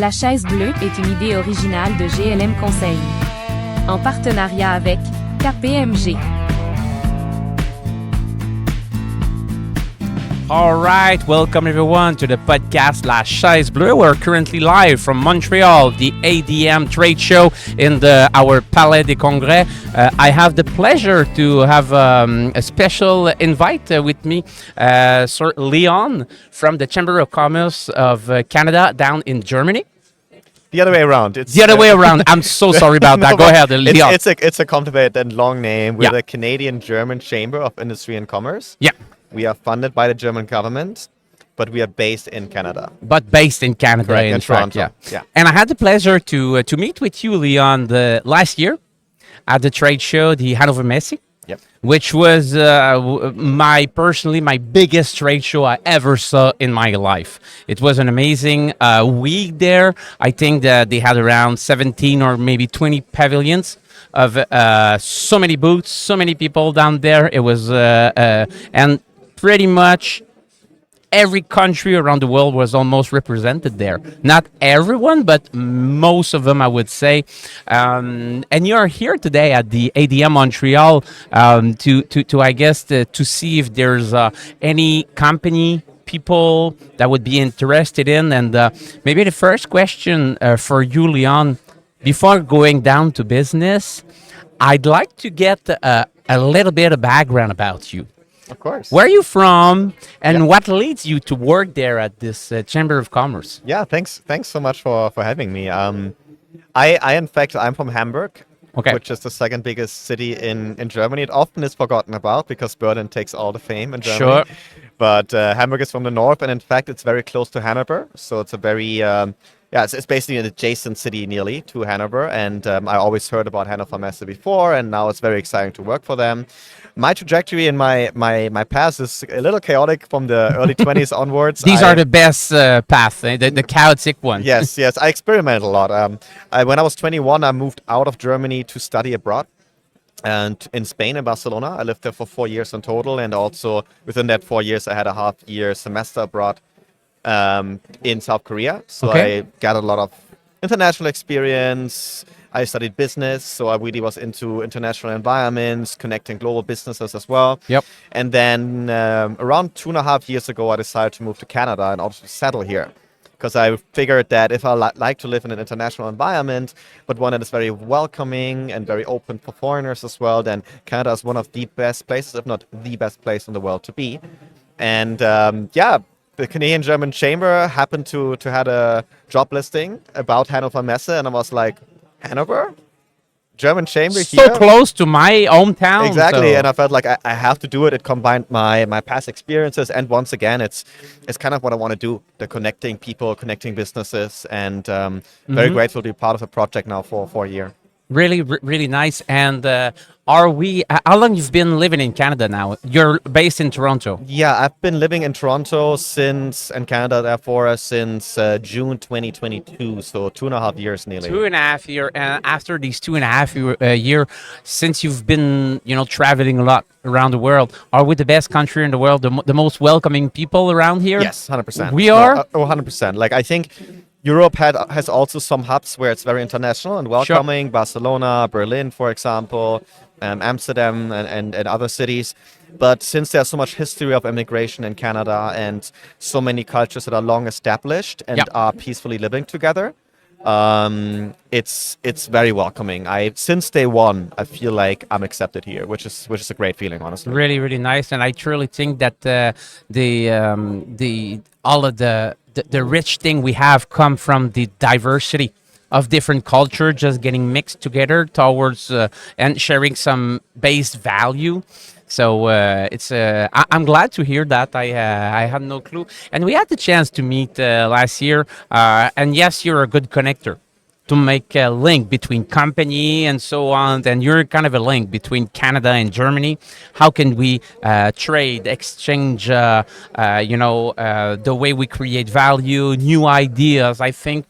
La chaise bleue est une idée originale de GLM Conseils. En partenariat avec KPMG. All right, welcome everyone to the podcast La Chaise Bleue. We're currently live from Montreal, the ADM trade show in our Palais des Congrès. I have the pleasure to have a special invite with me, Sir Leon from the Chamber of Commerce of Canada down in Germany. The other way around. It's the other way around. I'm so sorry about that. Go ahead, Leon. It's a complicated and long name. We're Yeah. the Canadian-German Chamber of Industry and Commerce. Yeah. We are funded by the German government, but we are based in Canada. But based in Canada, Correct, in in fact, Toronto. Yeah. And I had the pleasure to meet with you, Leon, last year at the trade show, the Hannover Messe, Yep. which was my biggest trade show I ever saw in my life. It was an amazing week there. I think that they had around 17 or maybe 20 pavilions of so many booths, so many people down there. It was and pretty much every country around the world was almost represented there. Not everyone, but most of them, I would say. And you're here today at the ADM Montreal to see if there's any company, people that would be interested in. And maybe the first question for you, Leon, before going down to business, I'd like to get a little bit of background about you. Of course. Where are you from, and what leads you to work there at this Chamber of Commerce? Yeah, thanks so much for having me. I'm from Hamburg, Okay. which is the second biggest city in Germany. It often is forgotten about because Berlin takes all the fame in Germany. Sure. But Hamburg is from the north, and in fact, it's very close to Hanover. So it's a very it's basically an adjacent city nearly to Hanover. And I always heard about Hannover Messe before, and now it's very exciting to work for them. My trajectory in my past is a little chaotic from the early 20s onwards. These are the best path, the chaotic one. Yes. I experimented a lot. When I was 21, I moved out of Germany to study abroad. And in Spain, in Barcelona, I lived there for 4 years in total. And also within that 4 years, I had a half-year semester abroad in South Korea. So Okay. I got a lot of international experience. I studied business, so I really was into international environments, connecting global businesses as well. Yep. And then around 2.5 years ago, I decided to move to Canada and also settle here. Because I figured that if I like to live in an international environment, but one that is very welcoming and very open for foreigners as well, then Canada is one of the best places, if not the best place in the world to be. And the Canadian-German Chamber happened to had a job listing about Hannover Messe, and I was like, Hanover? German Chamber So here? close to my hometown. Exactly, so- and I felt like I have to do it. It combined my past experiences, and once again, it's kind of what I want to do: the connecting people, connecting businesses, and very grateful to be part of the project now for a year. Really, really nice. And how long you've been living in Canada now? You're based in Toronto. Yeah, I've been living in Toronto in Canada, therefore, since June 2022, so 2.5 years nearly. 2.5 years, and after these 2.5 year, since you've been, traveling a lot around the world, are we the best country in the world, the most welcoming people around here? Yes, 100%. We are? 100%. Like, I think Europe has also some hubs where it's very international and welcoming. Sure. Barcelona, Berlin, for example, Amsterdam, and other cities. But since there's so much history of immigration in Canada and so many cultures that are long established and Yep. are peacefully living together, it's very welcoming. Since day one, I feel like I'm accepted here, which is a great feeling, honestly. Really, really nice. And I truly think that all of the rich thing we have come from the diversity of different culture just getting mixed together towards and sharing some base value. So I'm glad to hear that. I had no clue, and we had the chance to meet last year. And yes, you're a good connector to make a link between company and so on. And you're kind of a link between Canada and Germany. How can we trade, exchange, the way we create value, new ideas? I think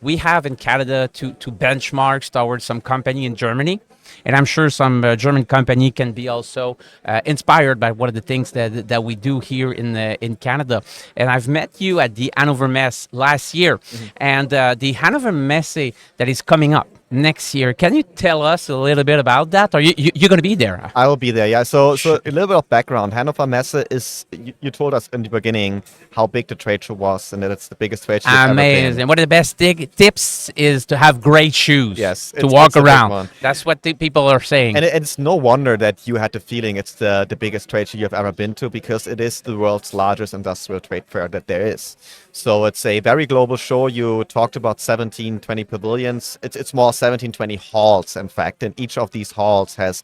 we have in Canada two benchmarks towards some company in Germany. and I'm sure some German company can be also inspired by one of the things that we do here in Canada. And I've met you at the Hannover Messe last year, and the Hannover Messe that is coming up next year. Can you tell us a little bit about that? Or you're going to be there? I will be there, yeah. So a little bit of background. Hannover Messe is, you told us in the beginning how big the trade show was, and that it's the biggest trade show you've ever been. Amazing. One of the best tips is to have great shoes. Yes, to walk it's a big around. one. That's what the people are saying. And it's no wonder that you had the feeling it's the biggest trade show you've ever been to, because it is the world's largest industrial trade fair that there is. So it's a very global show. You talked about 17, 20 pavilions. It's more 17, 20 halls, in fact. And each of these halls has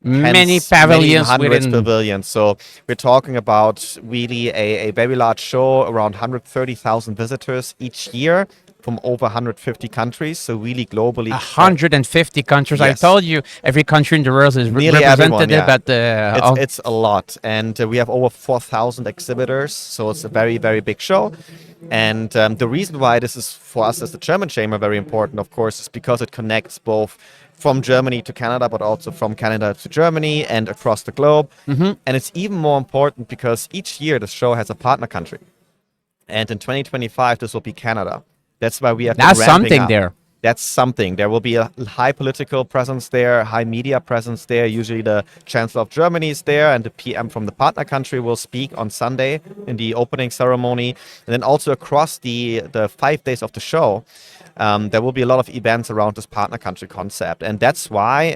Many pavilions, hundreds within pavilions. So we're talking about really a very large show, around 130,000 visitors each year from over 150 countries. So really globally. 150 countries. I Yes. told you every country in the world is Nearly everyone, represented, yeah. but It's a lot. And we have over 4,000 exhibitors. So it's a very, very big show. And the reason why this is for us as the German Chamber very important, of course, is because it connects both from Germany to Canada, but also from Canada to Germany and across the globe. And it's even more important because each year the show has a partner country. And in 2025, this will be Canada. That's why we have been that's ramping something up. there. That's something. There will be a high political presence there, high media presence there. Usually the Chancellor of Germany is there, and the PM from the partner country will speak on Sunday in the opening ceremony. And then also across the 5 days of the show, there will be a lot of events around this partner country concept. And that's why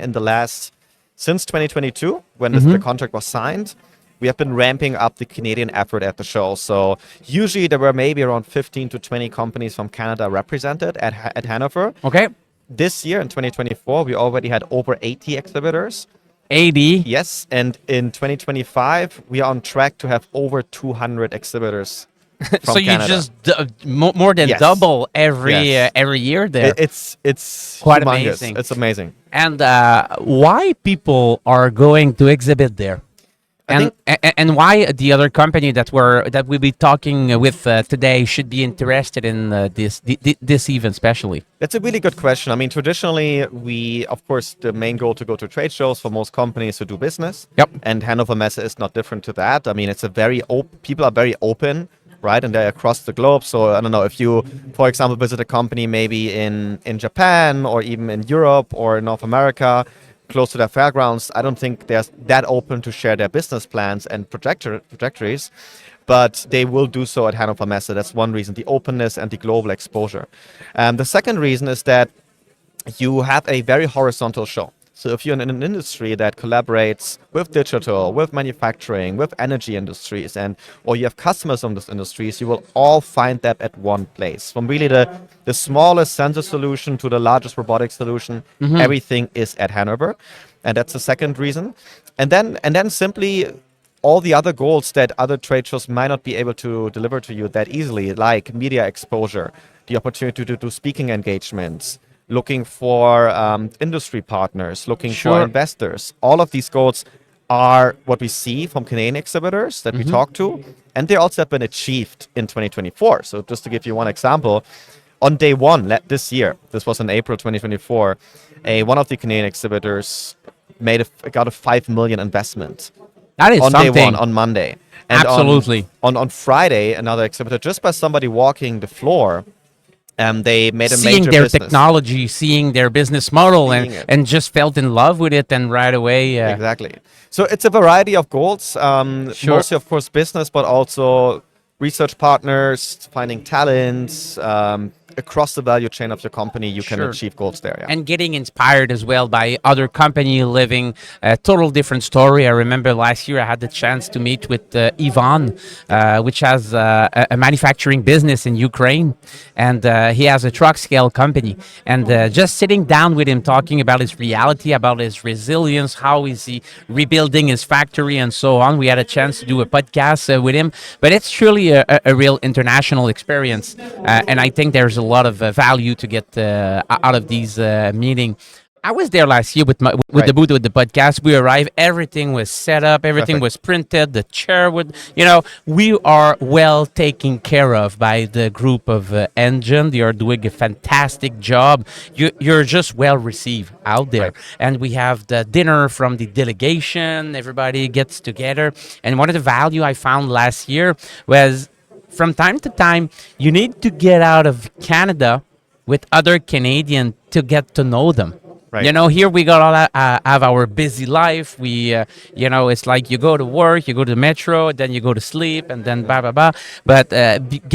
since 2022, when the contract was signed, we have been ramping up the Canadian effort at the show. So usually there were maybe around 15 to 20 companies from Canada represented at Hannover. Okay. This year in 2024, we already had over 80 exhibitors. 80. Yes, and in 2025, we are on track to have over 200 exhibitors from So you Canada. just more than Yes. double every Yes. every year there. It's Quite humongous. amazing. It's amazing. And why people are going to exhibit there? And why the other company that we'll be talking with today should be interested in this event especially? That's a really good question. I mean, traditionally, of course, the main goal to go to trade shows for most companies to do business. Yep. And Hannover Messe is not different to that. I mean, it's a very people are very open, right? And they're across the globe. So I don't know if you, for example, visit a company maybe in Japan or even in Europe or in North America, close to their fairgrounds, I don't think they're that open to share their business plans and trajectories, but they will do so at Hannover Messe. That's one reason, the openness and the global exposure. The second reason is that you have a very horizontal show. So if you're in an industry that collaborates with digital, with manufacturing, with energy industries, or you have customers on those industries, you will all find that at one place. From really the smallest sensor solution to the largest robotic solution, everything is at Hannover. And that's the second reason. And then simply all the other goals that other trade shows might not be able to deliver to you that easily, like media exposure, the opportunity to do speaking engagements, looking for industry partners, looking for investors. All of these goals are what we see from Canadian exhibitors that we talk to, and they also have been achieved in 2024. So just to give you one example, on day one this year, this was in April 2024, one of the Canadian exhibitors got a 5 million investment. That is on something. Day one, on Monday. And Absolutely. On Friday, another exhibitor, just by somebody walking the floor, they made a seeing major their business. technology, seeing their business model, and just felt in love with it, and right away. Exactly. So it's a variety of goals, mostly of course business, but also research partners, finding talents. Across the value chain of your company, you can achieve goals there. Yeah. And getting inspired as well by other company living a total different story. I remember last year I had the chance to meet with Ivan, which has a manufacturing business in Ukraine, and he has a truck scale company. And just sitting down with him, talking about his reality, about his resilience, how is he rebuilding his factory, and so on. We had a chance to do a podcast with him, but it's truly a real international experience, and I think there's a lot of value to get out of these meeting. I was there last year with Right. the booth with the podcast. We arrived, everything was set up, everything Perfect. was printed. The chair would, we are well taken care of by the group of Engine. They are doing a fantastic job. You're just well received out there, Right. and we have the dinner from the delegation. Everybody gets together, and one of the value I found last year was, from time to time, you need to get out of Canada with other Canadians to get to know them. Right. Here we got all have our busy life. We, it's like you go to work, you go to the metro, then you go to sleep, and then blah blah blah. But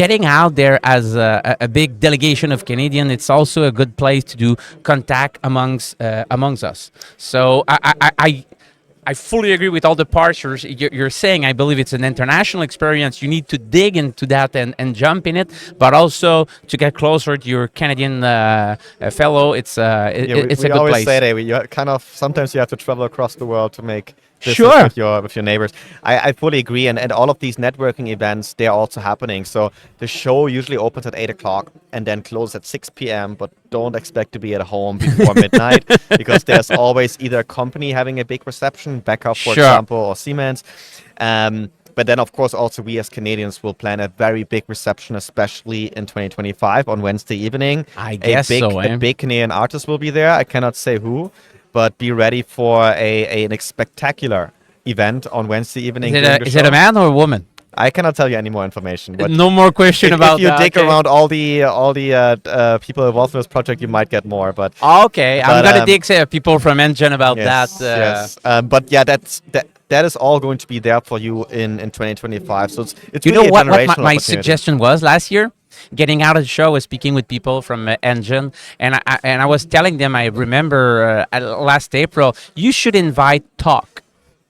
getting out there as a big delegation of Canadian, it's also a good place to do contact amongst us. So I fully agree with all the parts you're saying. I believe it's an international experience. You need to dig into that and jump in it, but also to get closer to your Canadian fellow. It's it's a we good always place. say that you kind of sometimes you have to travel across the world to make business Sure. with your neighbors. I fully agree, and all of these networking events, they're also happening. So the show usually opens at 8 o'clock and then closes at 6 p.m. But don't expect to be at home before midnight, because there's always either a company having a big reception, Becker, for Sure. example, or Siemens. But then, of course, also we as Canadians will plan a very big reception, especially in 2025 on Wednesday evening. I guess so, eh? A big Canadian artist will be there. I cannot say who, but be ready for a spectacular event on Wednesday evening. during the Is it a show. man or a woman? I cannot tell you any more information. But No more question about if you that. dig okay. around all the people involved in this project, you might get more. But Okay, I'm But, gonna dig people from Engine about yes, that. yes. But yeah, that is all going to be there for you in 2025. So it's You really know a what my generational opportunity. suggestion was last year? Getting out of the show was speaking with people from Engine, and I was telling them, I remember last April, you should invite Talk,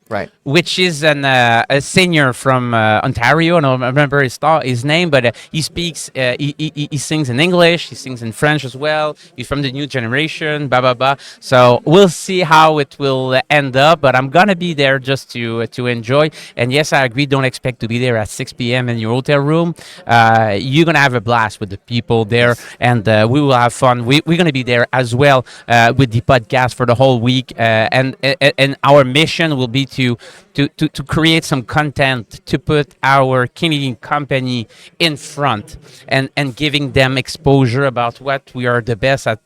Right. which is a singer from Ontario. I don't remember his name, but he speaks, he sings in English, he sings in French as well. He's from the new generation, blah, blah, blah. So we'll see how it will end up, but I'm going to be there just to enjoy. And yes, I agree, don't expect to be there at 6 p.m. in your hotel room. You're going to have a blast with the people there, and we will have fun. We're going to be there as well with the podcast for the whole week, and our mission will be to create some content to put our Canadian company in front and giving them exposure about what we are the best at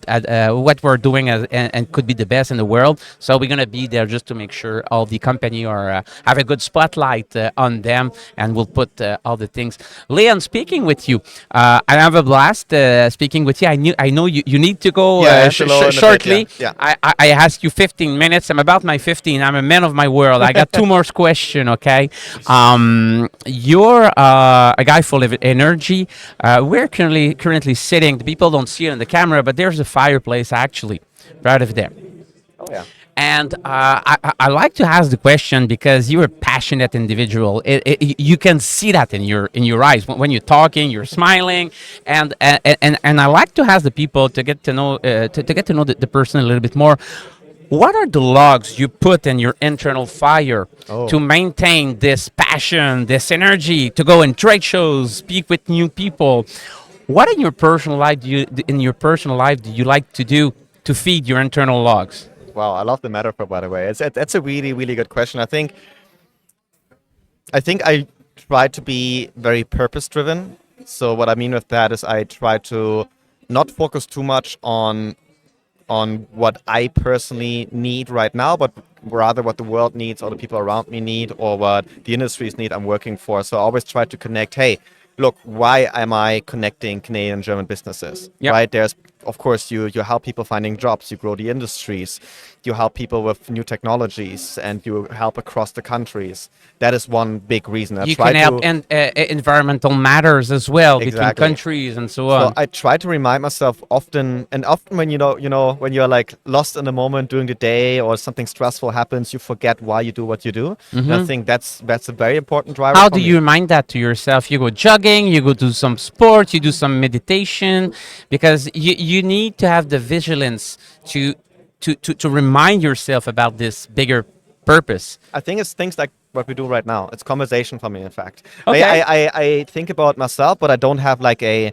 what we're doing and could be the best in the world. So we're gonna be there just to make sure all the company are have a good spotlight on them, and we'll put all the things. Leon, speaking with you, I have a blast speaking with you. I know you need to go Yeah, hello in a bit, shortly. yeah. I asked you 15 minutes. I'm about my 15. I'm a man of my word. I got two more questions, okay? You're a guy full of energy. We're currently sitting. The people don't see it on the camera, but there's a fireplace actually right over there. Oh yeah. And I like to ask the question because you're a passionate individual. You can see that in your eyes when you're talking. You're smiling, and I like to ask the people to get to know the person a little bit more. What are the logs you put in your internal fire to maintain this passion, this energy, to go in trade shows, speak with new people? What in your personal life do you like to do to feed your internal logs? Wow, I love the metaphor, by the way. That's a really, really good question. I think I try to be very purpose-driven. So what I mean with that is I try to not focus too much on what I personally need right now, but rather what the world needs or the people around me need or what the industries need I'm working for. So I always try to connect, hey, look, why am I connecting Canadian German businesses? Yep. Right? There's, of course, you help people finding jobs, you grow the industries, you help people with new technologies, and you help across the countries. That is one big reason. You can help environmental matters as well between Exactly. countries and so So on. I try to remind myself often when when you're like lost in the moment during the day or something stressful happens, you forget why you do what you do. And I think that's a very important driver. How for do me. you remind that to yourself? You go jogging, you go do some sports, you do some meditation, because you need to have the vigilance to remind yourself about this bigger purpose. I think it's things like what we do right now. It's conversation for me, in fact. Okay. I think about myself, but I don't have like a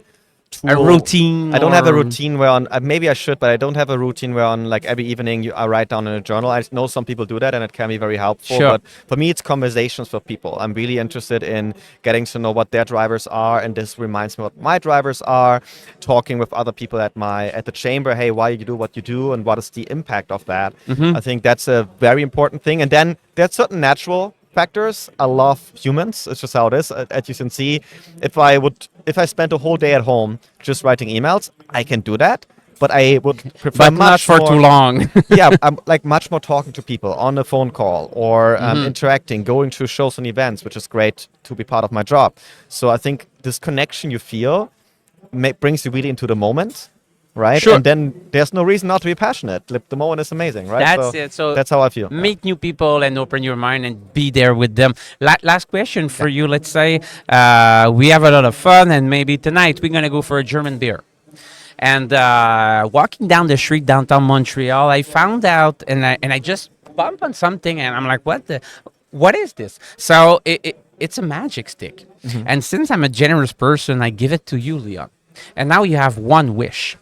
a routine. I don't have a or- routine where on maybe I should, but I don't have a routine where on like every evening I write down in a journal. I know some people do that and it can be very helpful. Sure. But for me, it's conversations with people. I'm really interested in getting to know what their drivers are, and this reminds me what my drivers are. Talking with other people at the chamber. Hey, why you do what you do, and what is the impact of that? I think that's a very important thing. And then there's certain natural factors. I love humans. It's just how it is. As you can see, if I spent a whole day at home just writing emails, I can do that. But I would prefer But not for too long. yeah, I'm like much more talking to people on a phone call or interacting, going to shows and events, which is great to be part of my job. So I think this connection you feel brings you really into the moment. Right. Sure. And then there's no reason not to be passionate. The moment is amazing, right? That's it. So that's how I feel. Meet new people and open your mind and be there with them. Last question for you. Let's say we have a lot of fun and maybe tonight we're going to go for a German beer. And walking down the street downtown Montreal, I found out and I just bumped on something and I'm like, what is this? So it's a magic stick. And since I'm a generous person, I give it to you, Leon. And now you have one wish.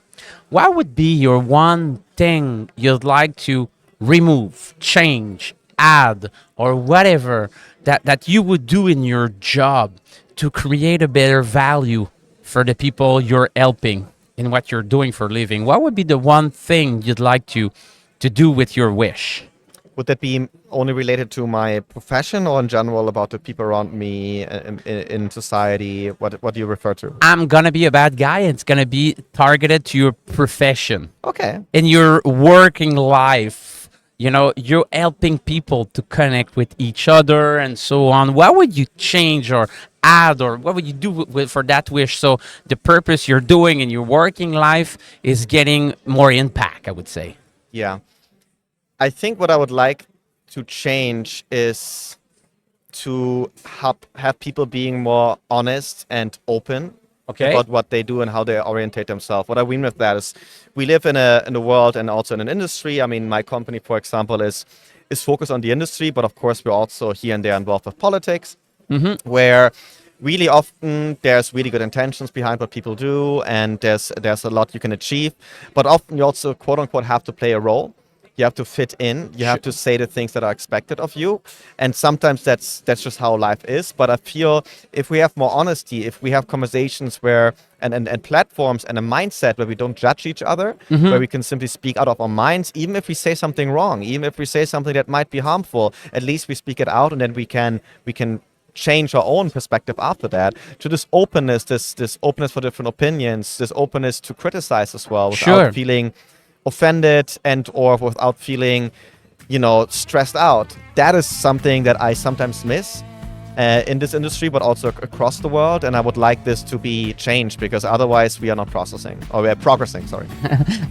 What would be your one thing you'd like to remove, change, add, or whatever that you would do in your job to create a better value for the people you're helping in what you're doing for a living? What would be the one thing you'd like to do with your wish? Would that be only related to my profession or in general about the people around me in society? What do you refer to? I'm going to be a bad guy. It's going to be targeted to your profession. Okay. In your working life, you're helping people to connect with each other and so on. What would you change or add, or what would you do for that wish so the purpose you're doing in your working life is getting more impact, I would say? Yeah. I think what I would like to change is to have people being more honest and open about what they do and how they orientate themselves. What I mean with that is we live in a world and also in an industry. I mean, my company, for example, is focused on the industry, but of course we're also here and there involved with politics, where really often there's really good intentions behind what people do and there's a lot you can achieve, but often you also quote unquote have to play a role. You have to fit in. You have to say the things that are expected of you. And sometimes that's just how life is. But I feel if we have more honesty, if we have conversations where and platforms and a mindset where we don't judge each other, where we can simply speak out of our minds, even if we say something wrong, even if we say something that might be harmful, at least we speak it out and then we can change our own perspective after that, to this openness, this openness for different opinions, this openness to criticize as well without feeling offended and or without feeling stressed out. That is something that I sometimes miss in this industry, but also across the world, and I would like this to be changed because otherwise we are not progressing. Sorry.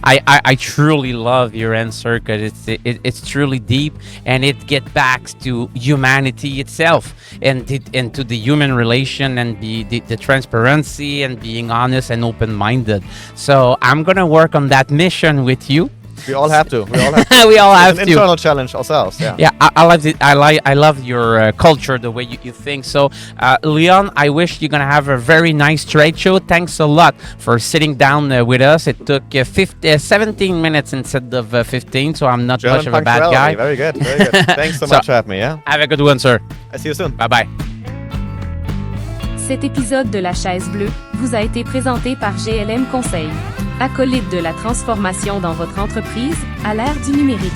I truly love your answer because it's truly deep and it gets back to humanity itself and to the human relation and the transparency and being honest and open-minded. So I'm gonna work on that mission with you. We all have to. We all have it's an to. internal challenge ourselves. Yeah. Yeah, I love it. I love your culture, the way you think. So, Leon, I wish you're gonna have a very nice trade show. Thanks a lot for sitting down with us. It took 17 minutes instead of 15, so I'm not German much of a bad guy. Very good. Very good. Thanks so much for having me. Yeah. Have a good one, sir. I see you soon. Bye bye. Cet épisode de La Chaise Bleue vous a été présenté par GLM Conseils. Acolyte de la transformation dans votre entreprise à l'ère du numérique.